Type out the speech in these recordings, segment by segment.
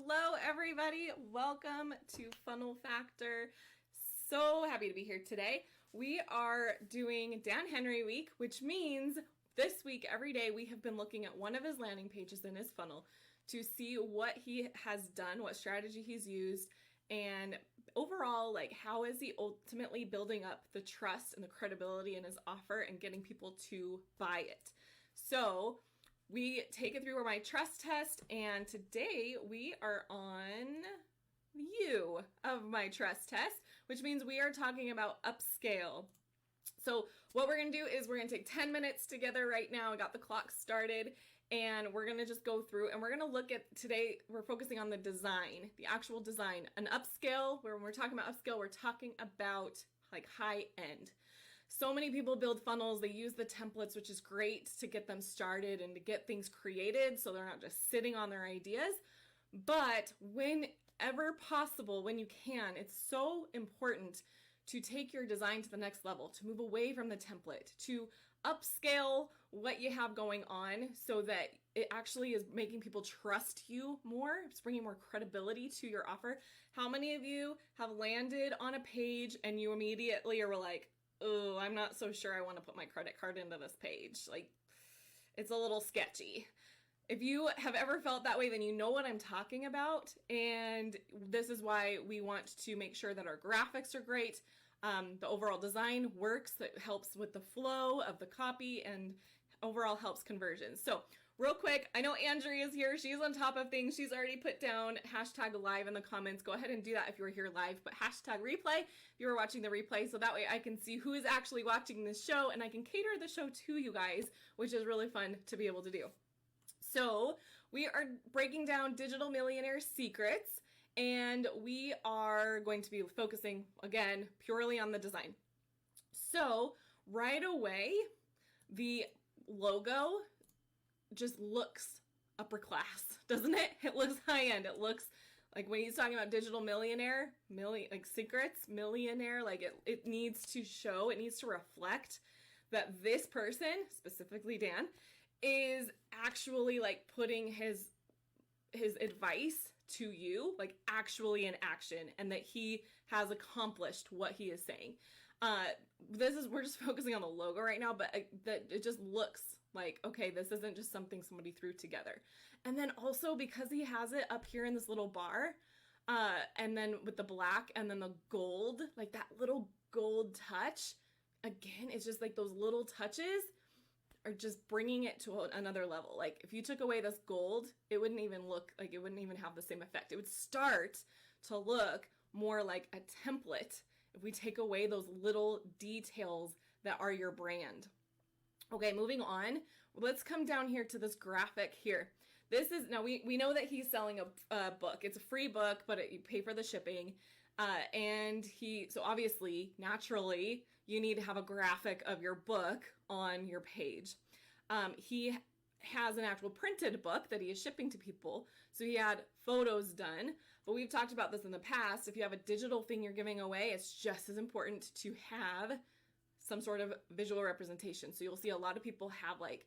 Hello, everybody. Welcome to Funnel Factor. So happy to be here today. We are doing Dan Henry Week, which means this week, every day, we have been looking at one of his landing pages in his funnel to see what he has done, what strategy he's used, and overall, like, how is he ultimately building up the trust and the credibility in his offer and getting people to buy it. So we take it through my trust test, and today we are on the U of my trust test, which means we are talking about upscale. So what we're going to do is we're going to take 10 minutes together right now. I got the clock started, and we're going to just go through, and we're going to look at, today we're focusing on the design, the actual design. An upscale, where when we're talking about upscale, we're talking about like high end. So many people build funnels, they use the templates, which is great to get them started and to get things created so they're not just sitting on their ideas. But whenever possible, when you can, it's so important to take your design to the next level, to move away from the template, to upscale what you have going on so that it actually is making people trust you more. It's bringing more credibility to your offer. How many of you have landed on a page and you immediately are like, oh, I'm not so sure I want to put my credit card into this page. Like, it's a little sketchy. If you have ever felt that way, then you know what I'm talking about. And this is why we want to make sure that our graphics are great. The overall design works. That helps with the flow of the copy and overall helps conversions. So real quick, I know Andrea is here. She's on top of things. She's already put down hashtag live in the comments. Go ahead and do that if you were here live, but hashtag replay if you were watching the replay. So that way I can see who is actually watching this show and I can cater the show to you guys, which is really fun to be able to do. So we are breaking down digital millionaire secrets, and we are going to be focusing again purely on the design. So right away, the logo just looks upper class, doesn't it? It looks high end. It looks like when he's talking about digital millionaire, like secrets, millionaire, like it needs to show, it needs to reflect that this person, specifically Dan, is actually like putting his advice to you, like actually in action, and that he has accomplished what he is saying. We're just focusing on the logo right now, but that it just looks like, okay, this isn't just something somebody threw together. And then also because he has it up here in this little bar, and then with the black and then the gold, like that little gold touch, again, it's just like those little touches are just bringing it to another level. Like if you took away this gold, it wouldn't even look like, it wouldn't even have the same effect. It would start to look more like a template if we take away those little details that are your brand. Okay, moving on. Let's come down here to this graphic here. This is, now we know that he's selling a book. It's a free book, but you pay for the shipping. So obviously, naturally, you need to have a graphic of your book on your page. He has an actual printed book that he is shipping to people. So he had photos done, but we've talked about this in the past. If you have a digital thing you're giving away, it's just as important to have some sort of visual representation. So you'll see a lot of people have like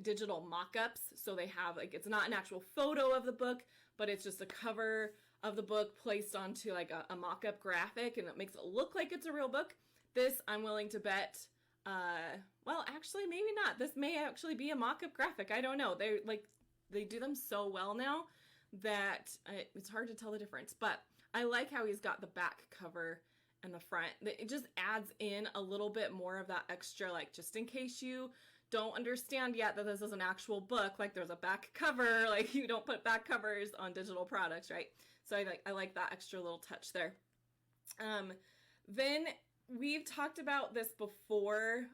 digital mock-ups. So they have like, it's not an actual photo of the book, but it's just a cover of the book placed onto like a mock-up graphic, and it makes it look like it's a real book. This, I'm willing to bet, well, actually, maybe not. This may actually be a mock-up graphic. I don't know. They do them so well now that it's hard to tell the difference. But I like how he's got the back cover and the front. It just adds in a little bit more of that extra, like just in case you don't understand yet that this is an actual book, like there's a back cover, like you don't put back covers on digital products, right? So I like that extra little touch there. Then we've talked about this before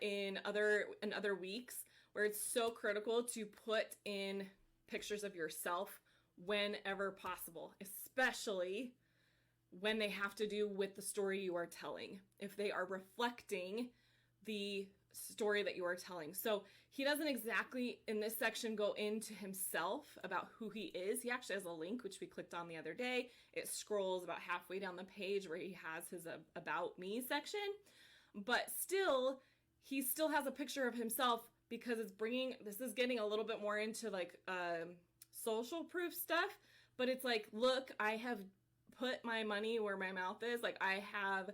in other weeks, where it's so critical to put in pictures of yourself whenever possible, especially when they have to do with the story you are telling, if they are reflecting the story that you are telling. So he doesn't exactly in this section go into himself about who he is. He actually has a link, which we clicked on the other day. It scrolls about halfway down the page where he has his about me section, but still, he still has a picture of himself because this is getting a little bit more into like social proof stuff, but it's like, look, I have put my money where my mouth is. Like, I have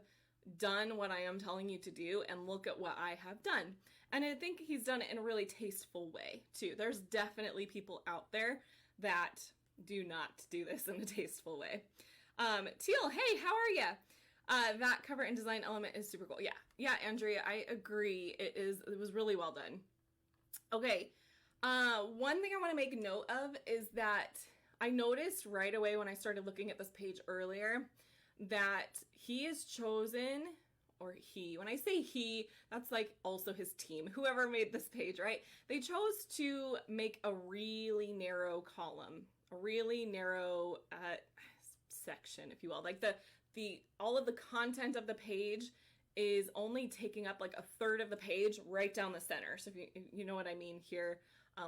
done what I am telling you to do, and look at what I have done. And I think he's done it in a really tasteful way too. There's definitely people out there that do not do this in a tasteful way. Teal, hey, how are ya? That cover and design element is super cool. Yeah, Andrea, I agree. It was really well done. Okay, one thing I want to make note of is that I noticed right away when I started looking at this page earlier that he is chosen, or he, when I say he, that's like also his team, whoever made this page, right? They chose to make a really narrow column, a really narrow section, if you will. Like the all of the content of the page is only taking up like a third of the page right down the center. So if you know what I mean here,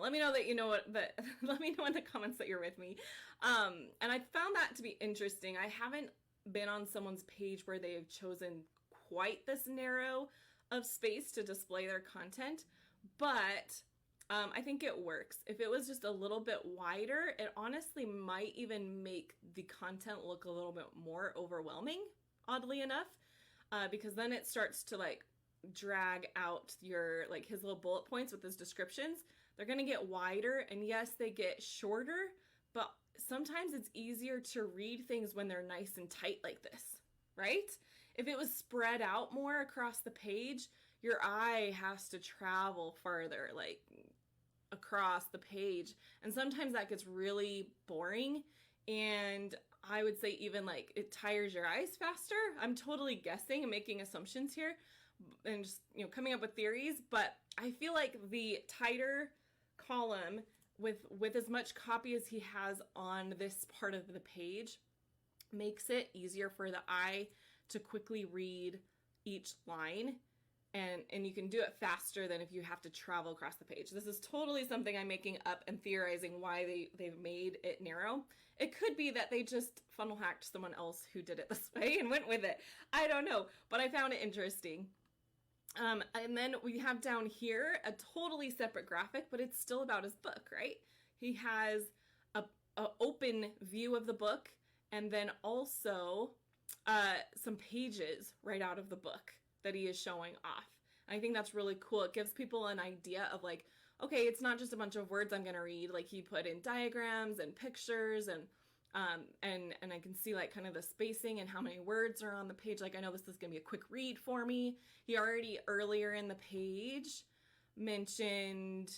let me know that you know what, but let me know in the comments that you're with me. And I found that to be interesting. I haven't been on someone's page where they have chosen quite this narrow of space to display their content, but I think it works. If it was just a little bit wider, it honestly might even make the content look a little bit more overwhelming, oddly enough, because then it starts to like drag out your, like his little bullet points with his descriptions. They're gonna get wider, and yes, they get shorter, but sometimes it's easier to read things when they're nice and tight like this, right? If it was spread out more across the page, your eye has to travel farther, like across the page. And sometimes that gets really boring. And I would say even like it tires your eyes faster. I'm totally guessing and making assumptions here and just, coming up with theories. But I feel like the tighter column with as much copy as he has on this part of the page makes it easier for the eye to quickly read each line, and you can do it faster than if you have to travel across the page. This is totally something I'm making up and theorizing why they've made it narrow. It could be that they just funnel hacked someone else who did it this way and went with it. I don't know, but I found it interesting. And then we have down here a totally separate graphic, but it's still about his book, right? He has a open view of the book, and then also some pages right out of the book that he is showing off. And I think that's really cool. It gives people an idea of like, okay, it's not just a bunch of words I'm gonna read. Like he put in diagrams and pictures, and I can see like kind of the spacing and how many words are on the page. Like I know this is gonna be a quick read for me. He already earlier in the page mentioned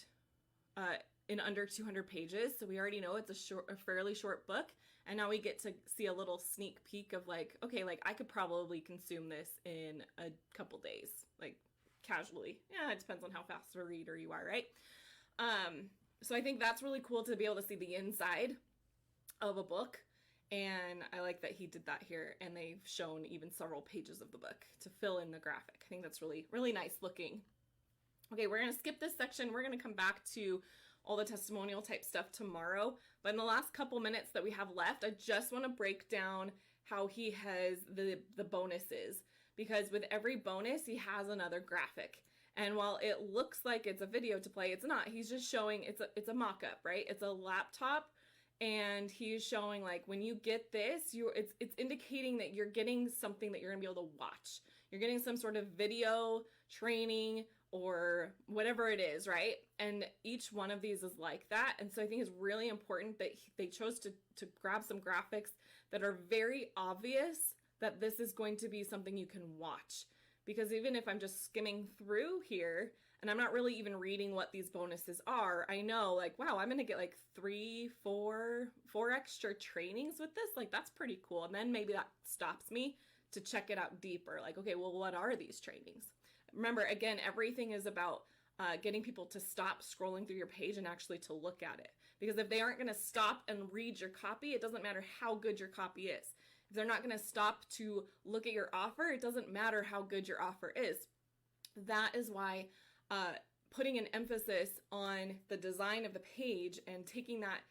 in under 200 pages, so we already know it's a fairly short book. And now we get to see a little sneak peek of like, okay, like I could probably consume this in a couple days, like casually. Yeah, it depends on how fast of a reader you are, right? So I think that's really cool to be able to see the inside of a book. And I like that he did that here, and they've shown even several pages of the book to fill in the graphic. I think that's really, really nice looking. Okay, we're gonna skip this section. We're gonna come back to all the testimonial type stuff tomorrow. But in the last couple minutes that we have left, I just want to break down how he has the bonuses, because with every bonus, he has another graphic. And while it looks like it's a video to play, it's not. He's just showing, it's a mock-up, right? It's a laptop, and he's showing like when you get this, it's indicating that you're getting something that you're gonna be able to watch. You're getting some sort of video training or whatever it is, right? And each one of these is like that. And so I think it's really important that they chose to grab some graphics that are very obvious that this is going to be something you can watch. Because even if I'm just skimming through here and I'm not really even reading what these bonuses are, I know like, wow, I'm gonna get like 4 extra trainings with this. Like that's pretty cool. And then maybe that stops me to check it out deeper. Like, okay, well, what are these trainings? Remember, again, everything is about getting people to stop scrolling through your page and actually to look at it. Because if they aren't going to stop and read your copy, it doesn't matter how good your copy is. If they're not going to stop to look at your offer, it doesn't matter how good your offer is. That is why putting an emphasis on the design of the page and taking that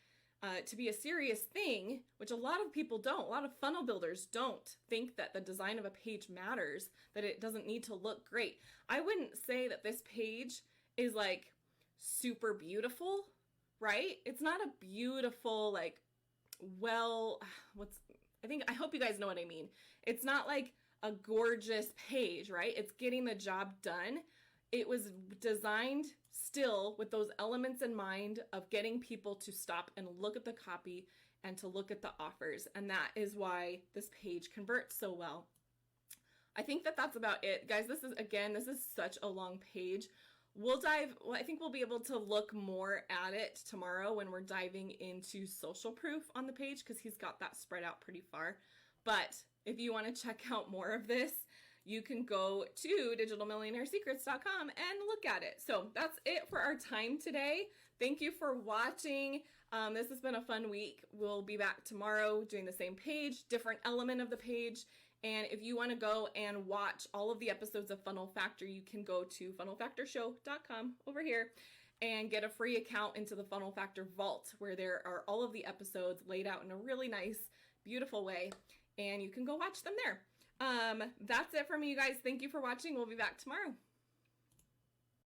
to be a serious thing, which a lot of people don't. A lot of funnel builders don't think that the design of a page matters, that it doesn't need to look great. I wouldn't say that this page is like super beautiful, right? It's not a beautiful like well, I hope you guys know what I mean. It's not like a gorgeous page, right? It's getting the job done. It was designed still with those elements in mind of getting people to stop and look at the copy and to look at the offers. And that is why this page converts so well. I think that that's about it. Guys, this is such a long page. I think we'll be able to look more at it tomorrow when we're diving into social proof on the page, because he's got that spread out pretty far. But if you want to check out more of this, you can go to digitalmillionairesecrets.com and look at it. So that's it for our time today. Thank you for watching. This has been a fun week. We'll be back tomorrow doing the same page, different element of the page. And if you want to go and watch all of the episodes of Funnel Factor, you can go to funnelfactorshow.com over here and get a free account into the Funnel Factor Vault, where there are all of the episodes laid out in a really nice, beautiful way, and you can go watch them there. That's it for me, you guys. Thank you for watching. We'll be back tomorrow.